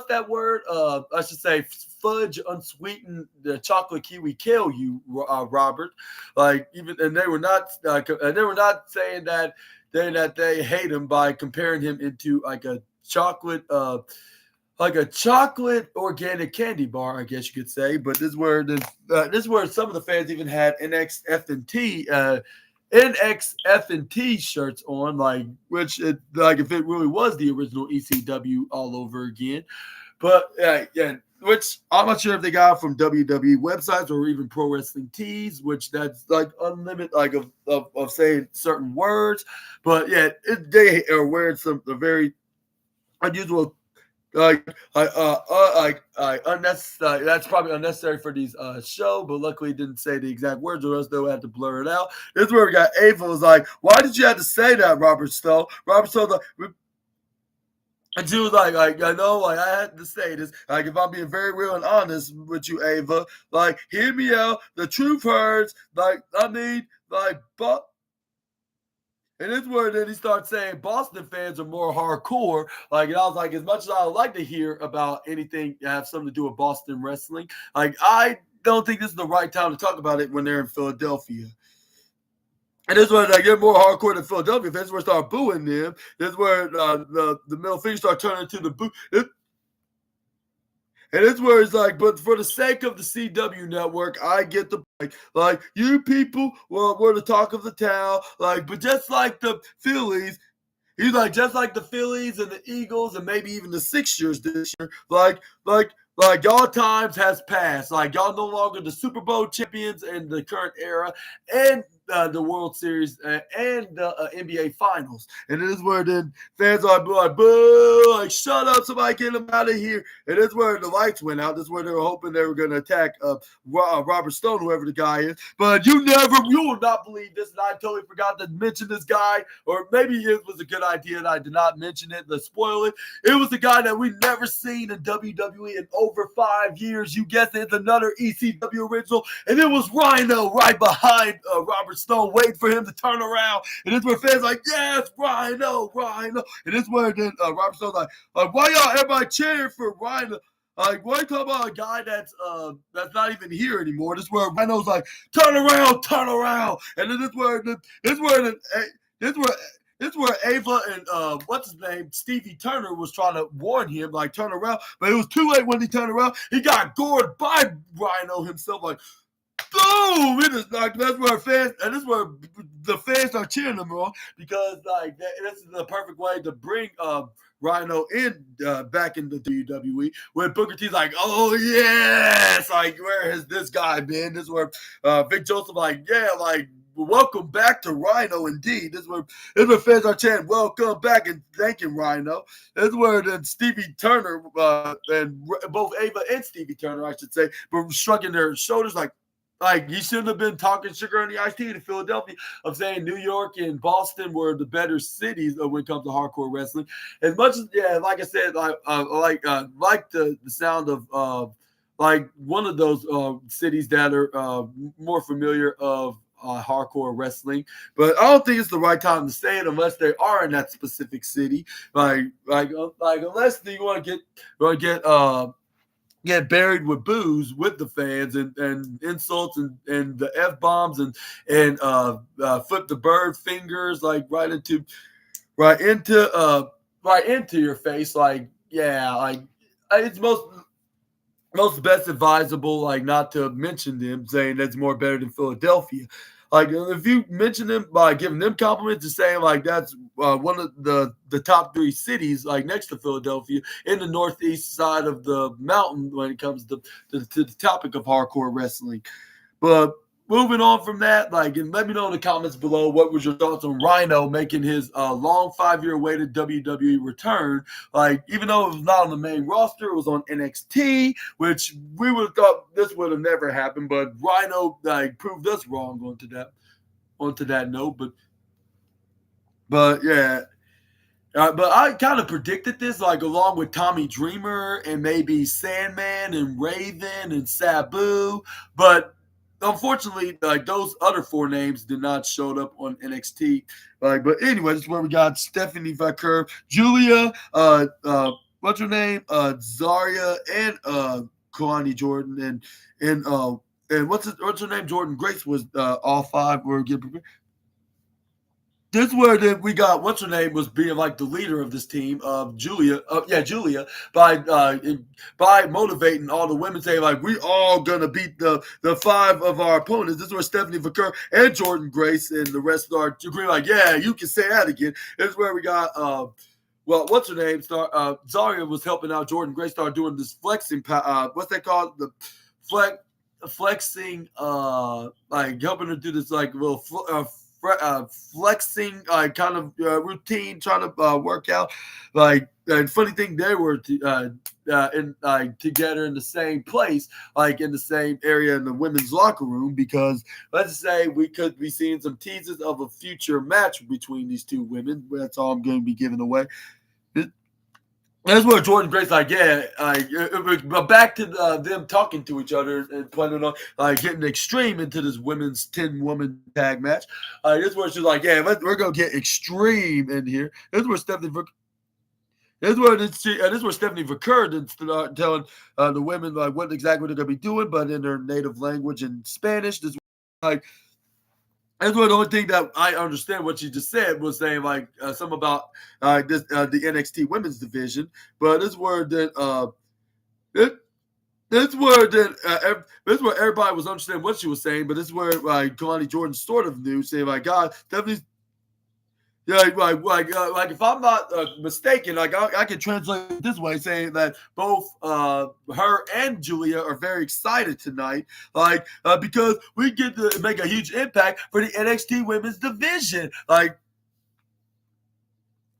that word? I should say fudge unsweetened the chocolate kiwi kill you, Robert. And they were not saying that they hate him by comparing him into a chocolate organic candy bar, I guess you could say. But this is where some of the fans even had NXF&T shirts on, which if it really was the original ECW all over again. But yeah, which I'm not sure if they got from WWE websites or even Pro Wrestling Tees, which that's unlimited of saying certain words. But yeah, they are wearing the very unusual unnecessary. That's probably unnecessary for these show, but luckily it didn't say the exact words, or else they would have to blur it out. This is where we got Ava was why did you have to say that, Robert Stone? Robert Stone's and she was I know, I had to say this. If I'm being very real and honest with you, Ava, hear me out. The truth hurts. But and it's where then he starts saying Boston fans are more hardcore. And I was as much as I would like to hear about anything that have something to do with Boston wrestling, I don't think this is the right time to talk about it when they're in Philadelphia. And this is where they're more hardcore than Philadelphia fans. This is where they start booing them. This is where the middle finger start turning into the boo. And it's where it's but for the sake of the CW network, I get the you people, we're the talk of the town. But just like the Phillies, he's just like the Phillies and the Eagles and maybe even the Sixers this year, y'all times has passed. Y'all no longer the Super Bowl champions in the current era, and the World Series and the NBA Finals. And this is where then fans are boo, shut up, somebody get him out of here. And this is where the lights went out. This is where they were hoping they were going to attack Robert Stone, whoever the guy is. But you will not believe this, and I totally forgot to mention this guy, or maybe it was a good idea and I did not mention it. Let's spoil it. It was the guy that we've never seen in WWE in over 5 years. You guessed it, it's another ECW original, and it was Rhino right behind Robert Stone, waiting for him to turn around. And this where fans yes, Rhino. And this where then Robert Stone's why y'all everybody cheering for Rhino? Like, what are you talking about? A guy that's not even here anymore. This is where Rhino's like, turn around, and then this where the this where this where Ava and what's his name, Stevie Turner was trying to warn him, like, turn around, but it was too late when he turned around. He got gored by Rhino himself, like, boom! It is like, that's where fans, and this is where the fans are cheering him on, because like this is the perfect way to bring Rhino in back in the WWE, where Booker T's like, oh yes, like, where has this guy been? This is where Vic Joseph like, yeah, like, welcome back to Rhino. Indeed, this is where fans are chanting, welcome back, and thanking Rhino. This is where then Stevie Turner and both Ava and Stevie Turner, I should say, were shrugging their shoulders like, you shouldn't have been talking sugar on the iced tea to Philadelphia. I'm saying New York and Boston were the better cities when it comes to hardcore wrestling. As much as, yeah, like I said, like the sound of like one of those cities that are more familiar of hardcore wrestling, but I don't think it's the right time to say it unless they are in that specific city. Like unless you want to get buried with booze with the fans and insults and the F-bombs and flip the bird fingers like right into your face. Like, yeah, like, it's most best advisable, like, not to mention them, saying that's more better than Philadelphia. Like, if you mention them by giving them compliments and saying like that's one of the top 3 cities, like next to Philadelphia, in the northeast side of the mountain when it comes to the topic of hardcore wrestling. But moving on from that, like, and let me know in the comments below what was your thoughts on Rhino making his long 5-year awaited WWE return. Like, even though it was not on the main roster, it was on NXT, which we would have thought this would have never happened, but Rhino like proved us wrong onto that note. But yeah. But I kind of predicted this, like, along with Tommy Dreamer and maybe Sandman and Raven and Sabu, but unfortunately, like, those other 4 names did not show up on NXT. Like, but anyway, this is where we got Stephanie Vaquer, Julia, what's her name, Zarya, and Kalani Jordan, and what's her name, Jordan Grace was all 5 were getting prepared. This is where we got what's her name was being like the leader of this team, Julia. Julia, by motivating all the women, saying like, we all gonna beat the 5 of our opponents. This is where Stephanie Vaquer and Jordan Grace and the rest are agreeing like, yeah, you can say that again. This is where we got what's her name? Zarya was helping out Jordan Grace, start doing this flexing. What's that called? The flexing. Like, helping her do this like little flexing kind of routine, trying to work out. Like, and funny thing, they were together in the same place, like in the same area in the women's locker room, because let's say we could be seeing some teasers of a future match between these 2 women. That's all I'm going to be giving away. That's where Jordan Grace, like, yeah, but back to them talking to each other and planning on getting extreme into this women's 10-woman tag match. This is where she's like, yeah, we're gonna get extreme in here. This is where Stephanie Vaquer did start telling the women like what exactly they're gonna be doing, but in their native language in Spanish. This like. That's what the only thing that I understand what she just said was saying like something about the NXT women's division, but this word that this is where everybody was understanding what she was saying, but this is where Kalani Jordan sort of knew, saying like, God, Stephanie's. Yeah, like if I'm not mistaken, like I can translate it this way, saying that both her and Julia are very excited tonight, because we get to make a huge impact for the NXT women's division, like.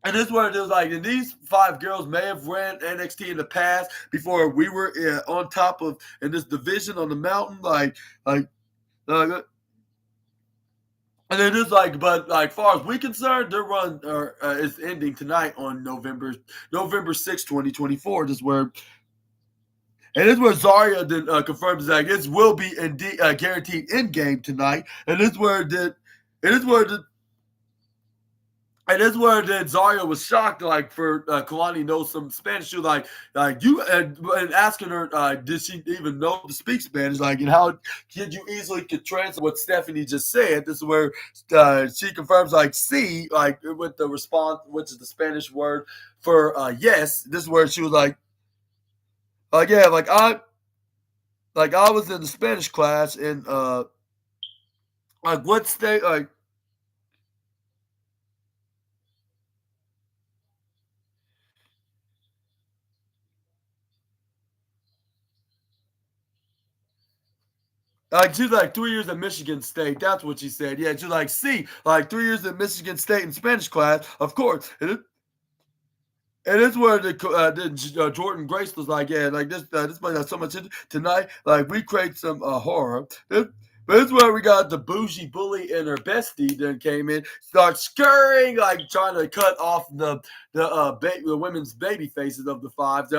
And this is where it was like, and these 5 girls may have ran NXT in the past before we were on top of in this division on the mountain, and it is like, but like far as we concerned, their run is ending tonight on November 6th, 2024. This is where Zarya then confirms that this will be indeed guaranteed in game tonight, and this is where And this is where then Zarya was shocked, like for Kalani knows some Spanish. She was like you, and asking her, did she even know to speak Spanish? Like, and how could you easily could translate what Stephanie just said? This is where she confirms, like, see, like with the response, which is the Spanish word for yes. This is where she was like, yeah, like I was in the Spanish class, and like what state, like she's like 3 years at Michigan State. That's what she said. Yeah, she's like, see, like 3 years at Michigan State in Spanish class, of course. And it's where Jordan Grace was like, yeah, like this place has so much tonight. Like we create some horror. But it's where we got the bougie bully and her bestie then came in, start scurrying, like trying to cut off the women's baby faces of the five.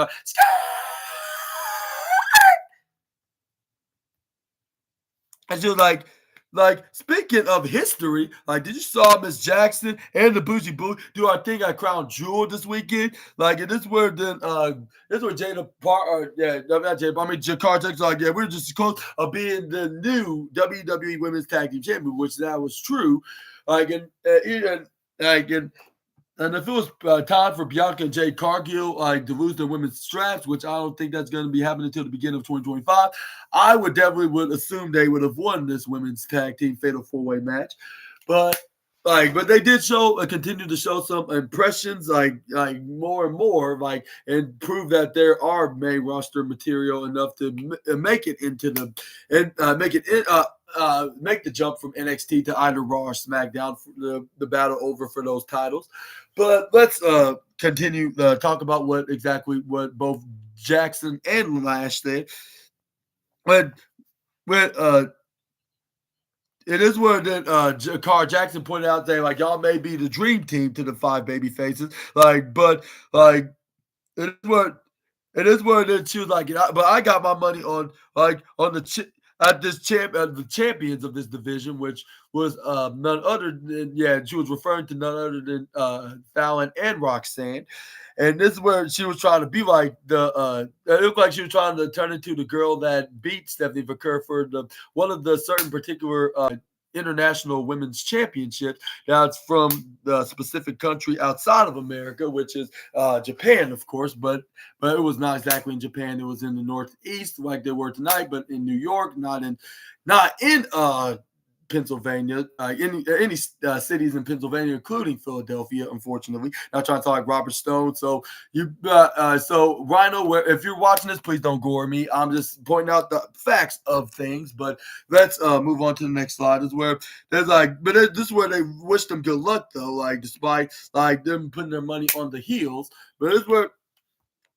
And she was like speaking of history, like did you saw Miss Jackson and the Bougie Boo do our thing at Crown Jewel this weekend? Like, and this where then this where Jada Par yeah, no, not Jada, I mean Jakar Texas, like, yeah, we're just close of being the new WWE Women's Tag Team Champion, which that was true. Like and like and if it was time for Bianca and Jade Cargill like to lose their women's straps, which I don't think that's going to be happening until the beginning of 2025, I would definitely would assume they would have won this women's tag team fatal four-way match. But but they did show continue to show some impressions, like more and more, like and prove that there are main roster material enough to make it into the and make it in, make the jump from NXT to either Raw or SmackDown for the battle over for those titles. But let's continue talk about what both Jackson and Lash said. When when it is where that Carl Jackson pointed out there, like y'all may be the dream team to the five baby faces, like, but like it is what it is what it is. She was like, but I got my money on like on at this the champions of this division, which was none other than she was referring to none other than Fallon and Roxanne. And this is where she was trying to be like it looked like she was trying to turn into the girl that beat Stephanie McCur for the one of the certain particular international women's championships that's from the specific country outside of America, which is Japan, of course, but it was not exactly in Japan. It was in the Northeast, like they were tonight, but in New York, not in Pennsylvania, any cities in Pennsylvania, including Philadelphia. Unfortunately, not trying to talk like Robert Stone. So so Rhino, if you're watching this, please don't gore me. I'm just pointing out the facts of things. But let's move on to the next slide. Is where there's this is where they wish them good luck though. Like despite like them putting their money on the heels, but this is where.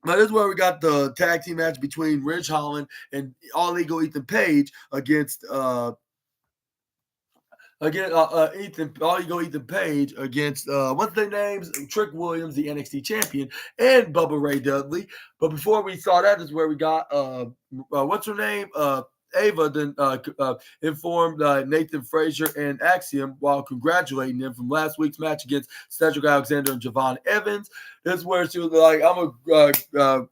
But this is where we got the tag team match between Ridge Holland and All Ego Ethan Page against Ethan Page against what's their names? Trick Williams, the NXT champion, and Bubba Ray Dudley. But before we saw that, is where we got what's her name? Ava then informed Nathan Frazier and Axiom while congratulating them from last week's match against Cedric Alexander and Javon Evans. This is where she was like, "I'm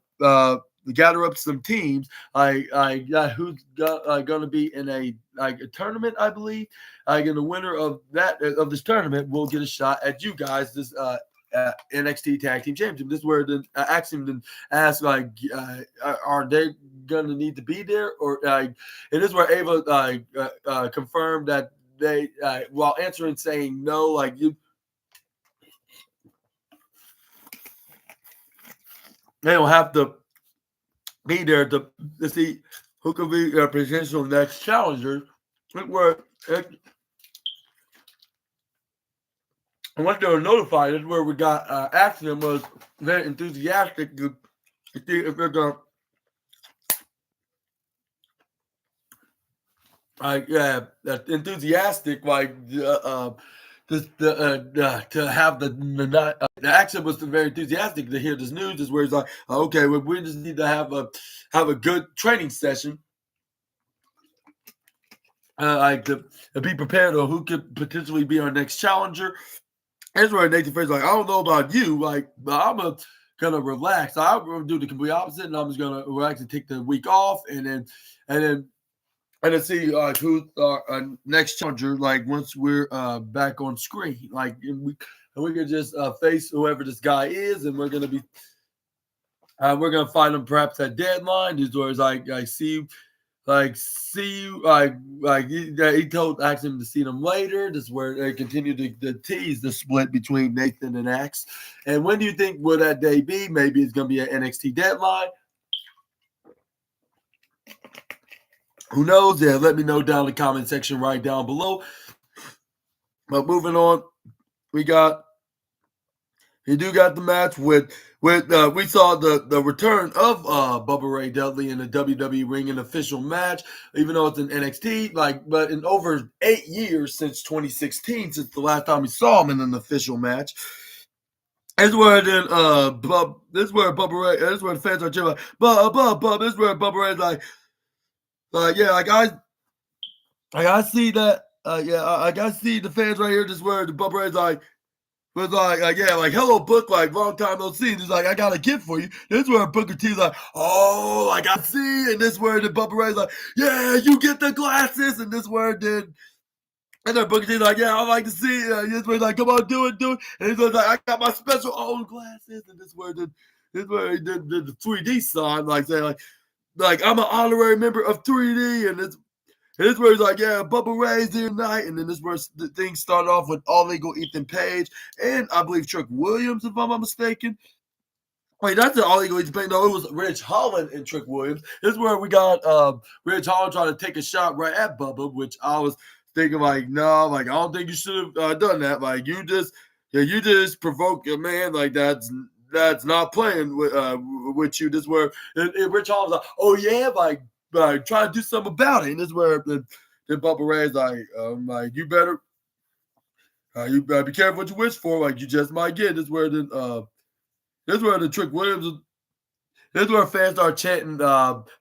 gather up some teams. Who's going to be in a tournament, I believe. And the winner of this tournament will get a shot at you guys this NXT Tag Team Championship. This is where the Axiom then asked are they going to need to be there, or it is where Ava confirmed that they while answering saying no, like they don't have to be there to see who could be a potential next challenger. Where and once they were notified, is where we got Axiom was very enthusiastic to see if they're going enthusiastic to have the Axiom was very enthusiastic to hear this news. Is where he's like, okay, well, we just need to have a good training session. To be prepared on who could potentially be our next challenger. That's where Nathan Fraser's like, I don't know about you, like, but gonna relax. I'm gonna do the complete opposite, and I'm just gonna relax and take the week off, and then see who's our next challenger. Like once we're back on screen, like and we can just face whoever this guy is, and we're gonna find him perhaps at deadline. These words I see. See you he told asked him to see them later. This is where they continue to tease the split between Nathan and X. And when do you think will that day be? Maybe it's gonna be an NXT deadline. Who knows? Yeah, let me know down in the comment section right down below. But moving on, we got the match with we saw the return of Bubba Ray Dudley in the WWE ring, an official match, even though it's in NXT. But in over 8 years since 2016, since the last time we saw him in an official match. This is where then this is where Bubba Ray, this is where the fans are cheering like Bub. This is where Bubba Ray's like yeah, I see that I see the fans right here. This is where the Bubba Ray's was yeah, hello, Book, long time no see. He's like, I got a gift for you. This is where Booker T's like, oh, I see. And this is where the Bubba Ray's like, yeah, you get the glasses. And this is where then, and then Booker T's like, yeah, I like to see. This is where he's like, come on, do it. And he's like, I got my special own glasses. And this is where he did the 3D sign, saying I'm an honorary member of 3D, and this is where he's like, yeah, Bubba Ray's here tonight. And then this is where the thing started off with All Legal Ethan Page and I believe Trick Williams, if I'm not mistaken. Wait, that's the All Legal Ethan Page. No, it was Ridge Holland and Trick Williams. This is where we got Ridge Holland trying to take a shot right at Bubba, which I was thinking no, I don't think you should have done that. You just provoke a man that's not playing with you. This is where Ridge Holland's like, oh yeah, try to do something about it. And this is where the Bubba Ray's you better be careful what you wish for. You just might get. This is where the Trick Williams. This is where fans start chanting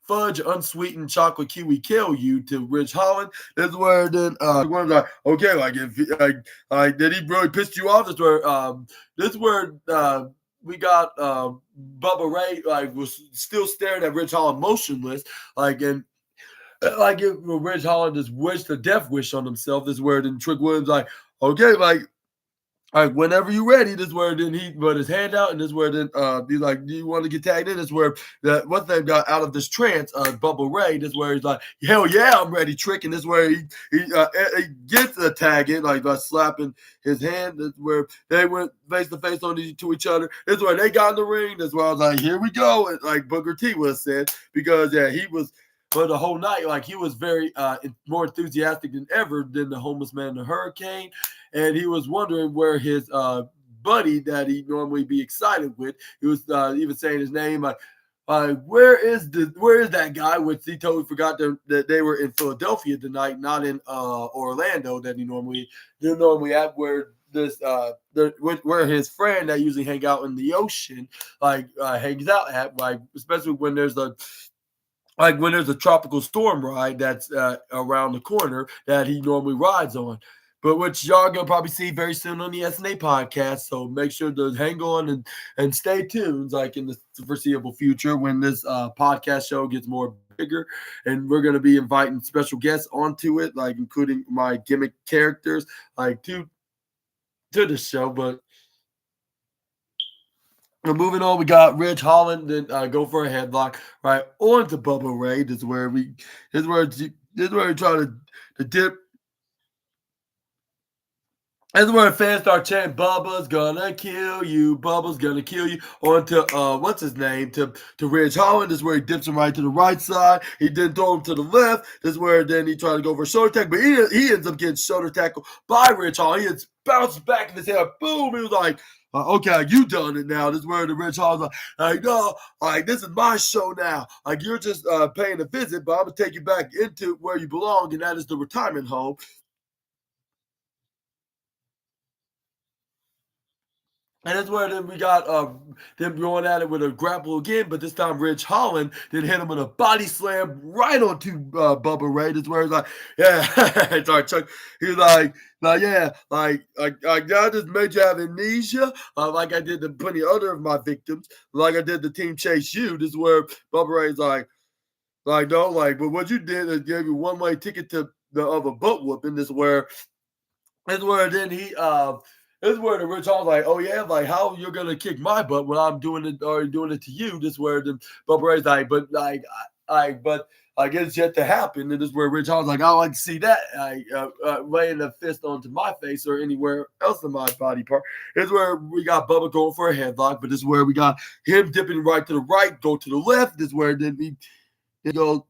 fudge, unsweetened chocolate kiwi kill you to Ridge Holland. This is where then one's like, okay, if did he really piss you off? This is where we got Bubba Ray was still staring at Ridge Holland motionless, and if Ridge Holland just wished a death wish on himself. This is where then Trick Williams okay, whenever you're ready. This is where then he put his hand out, and this is where then he's like, do you want to get tagged in? This is where that what's name got out of this trance, Bubba Ray. This is where he's like, hell yeah, I'm ready, Trick. And this is where he gets the tag in, by slapping his hand. This is where they went face to face to each other. This is where they got in the ring. This is where I was like, here we go. And Booker T would have said, because he was for the whole night, he was very more enthusiastic than ever than the homeless man in the hurricane. And he was wondering where his buddy that he normally be excited with, he was even saying his name, where is that guy? Which he totally forgot that they were in Philadelphia tonight, not in Orlando that he normally at, where where his friend that usually hang out in the ocean hangs out at, especially when there's when there's a tropical storm ride that's around the corner that he normally rides on. But which y'all gonna probably see very soon on the SNA podcast. So make sure to hang on and stay tuned, in the foreseeable future when this podcast show gets more bigger, and we're gonna be inviting special guests onto it, including my gimmick characters, to the show. But moving on, we got Ridge Holland then go for a headlock right onto Bubba Ray. This is where he try to dip. That's where fans start chanting, Bubba's gonna kill you, Bubba's gonna kill you, onto what's his name, to Ridge Holland. This is where he dips him right to the right side. He then throw him to the left. This is where then he tried to go for a shoulder tackle, but he ends up getting shoulder tackled by Ridge Holland. He bounces back in his head, boom. He was like, okay, you done it now. This is where the Ridge Holland's no, this is my show now. You're just paying a visit, but I'm gonna take you back into where you belong, and that is the retirement home. And that's where then we got them going at it with a grapple again, but this time Ridge Holland then hit him with a body slam right onto Bubba Ray. That's where he's like, yeah, sorry, Chuck. He's like, yeah, like I just made you have amnesia, like I did to plenty other of my victims, like I did the Team Chase U. This is where Bubba Ray's like, no, like, but what you did is gave you one-way ticket to the other butt whooping. This is where then he this is where the Rich Hall's like, oh yeah, like how you're gonna kick my butt when I'm doing it or doing it to you. This is where the Bubba Ray's like, but but I guess yet to happen. And this is where Rich Hall's like, I like to see that laying a fist onto my face or anywhere else in my body part. This is where we got Bubba going for a headlock, but this is where we got him dipping right to the right, go to the left. This is where then he goes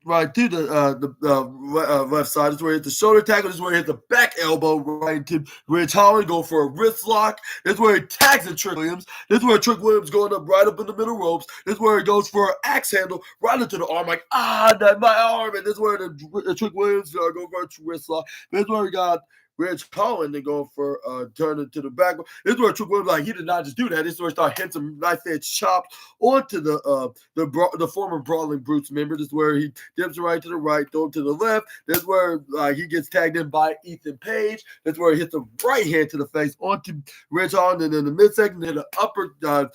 right to the left side. This is where he hits the shoulder tackle. This is where he hits the back elbow right into Ridge Holland. Go for a wrist lock. This is where he tags in Trick Williams. This is where Trick Williams going up right up in the middle ropes. This is where he goes for an axe handle right into the arm. Like, that my arm. And this is where the Trick Williams go for a wrist lock. This is where we got Ridge Holland then going for turning to the back. This is where Trick Williams like he did not just do that. This is where he started hitting some knife edge chops onto the former Brawling Brutes member. This is where he dips right to the right, throw him to the left. This is where he gets tagged in by Ethan Page. This is where he hits the right hand to the face onto Ridge Holland, and then the midsection, then the upper cup.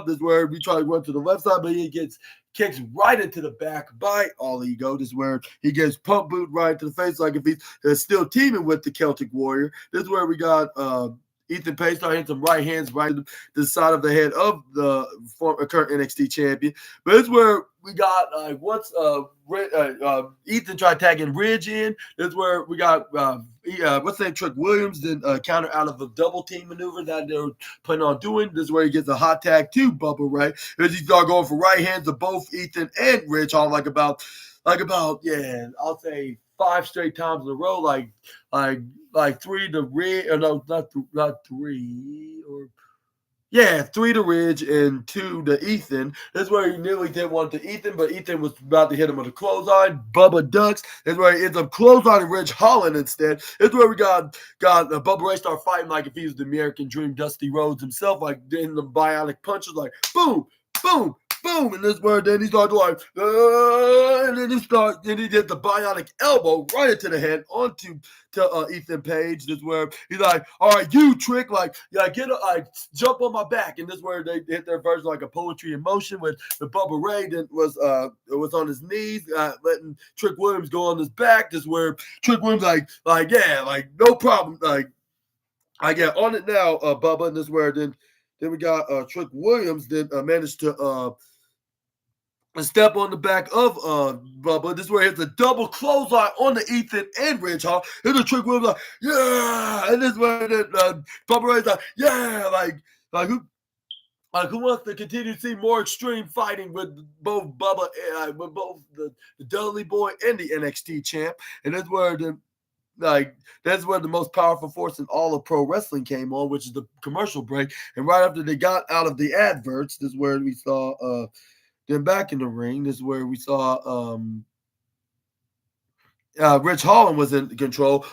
This is where we try to run to the left side, but he gets kicks right into the back by All Ego. This is where he gets pump boot right into the face, like if he's still teaming with the Celtic Warrior. This is where we got Ethan Page start hitting some right hands right to the side of the head of the current NXT champion. But this is where we got once Ethan tried tagging Ridge in. This is where we got what's that? Trick Williams then counter out of a double team maneuver that they were planning on doing. This is where he gets a hot tag to Bubba Ray. As he start going for right hands to both Ethan and Ridge on like about I'll say 5 straight times in a row, like 3 to Ridge, or no, not 3 or. Yeah, 3 to Ridge and 2 to Ethan. That's where he nearly did one to Ethan, but Ethan was about to hit him with a clothesline. Bubba ducks. That's where he ends up clotheslining Ridge Holland instead. That's where we got Bubba Ray start fighting like if he was the American Dream, Dusty Rhodes himself, like doing the bionic punches, like boom, boom, boom, and this is where then he started like, and he did the bionic elbow right into the head onto Ethan Page. This is where he's like, all right, you Trick, like, yeah, jump on my back, and this is where they hit their version like a poetry in motion with the Bubba Ray that was on his knees, letting Trick Williams go on his back. This is where Trick Williams like yeah, like no problem, like I get on it now, Bubba, and this is where then we got Trick Williams that managed to step on the back of Bubba. This is where he hits a double clothesline on the Ethan and Ridge Hall. Here's a Trick Williams like, yeah, and this is where Bubba Ray's like, yeah, like who wants to continue to see more extreme fighting with both Bubba, with both the Dudley Boy and the NXT champ, and that's where that's where the most powerful force in all of pro wrestling came on, which is the commercial break. And right after they got out of the adverts, this is where we saw then back in the ring. This is where we saw Rich Holland was in control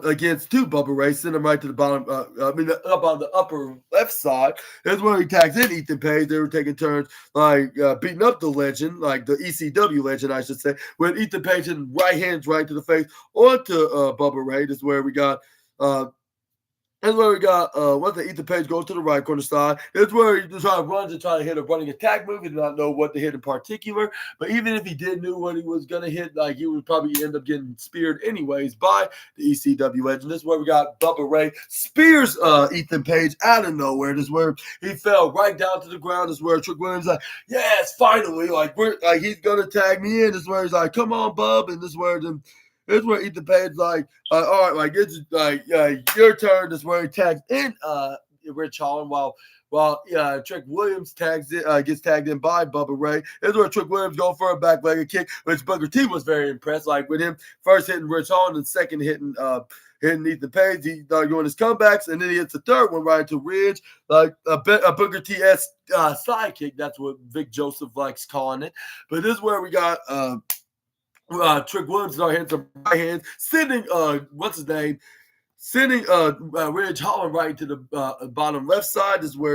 against 2 Bubba Ray, send him right to the bottom, up on the upper left side. That's where he tags in Ethan Page. They were taking turns, like beating up the legend, like the ECW legend, I should say, with Ethan Page hitting right hands right to the face onto Bubba Ray. This is where we got That's where we got what's the Ethan Page goes to the right corner side. It's where he try to run to try to hit a running attack move. He did not know what to hit in particular. But even if he did knew what he was gonna hit, like he would probably end up getting speared anyways by the ECW legend. This is where we got Bubba Ray spears Ethan Page out of nowhere. This is where he fell right down to the ground. This is where Trick Williams like, yes, finally, like we're like he's gonna tag me in. This is where he's like, come on, Bub, and this is where then. This is where Ethan Page like, all right, like it's like your turn. This is where he tags in Rich Holland while Trick Williams gets tagged in by Bubba Ray. This is where Trick Williams go for a back-legged kick, which Booker T was very impressed. Like with him first hitting Rich Holland and second hitting Ethan Page, he started doing his comebacks, and then he hits the third one right to Ridge, like a Booker T-esque sidekick. That's what Vic Joseph likes calling it. But this is where we got Trick Williams hitting some right hands, sending what's his name, Sending Ridge Holland right to the bottom left side is where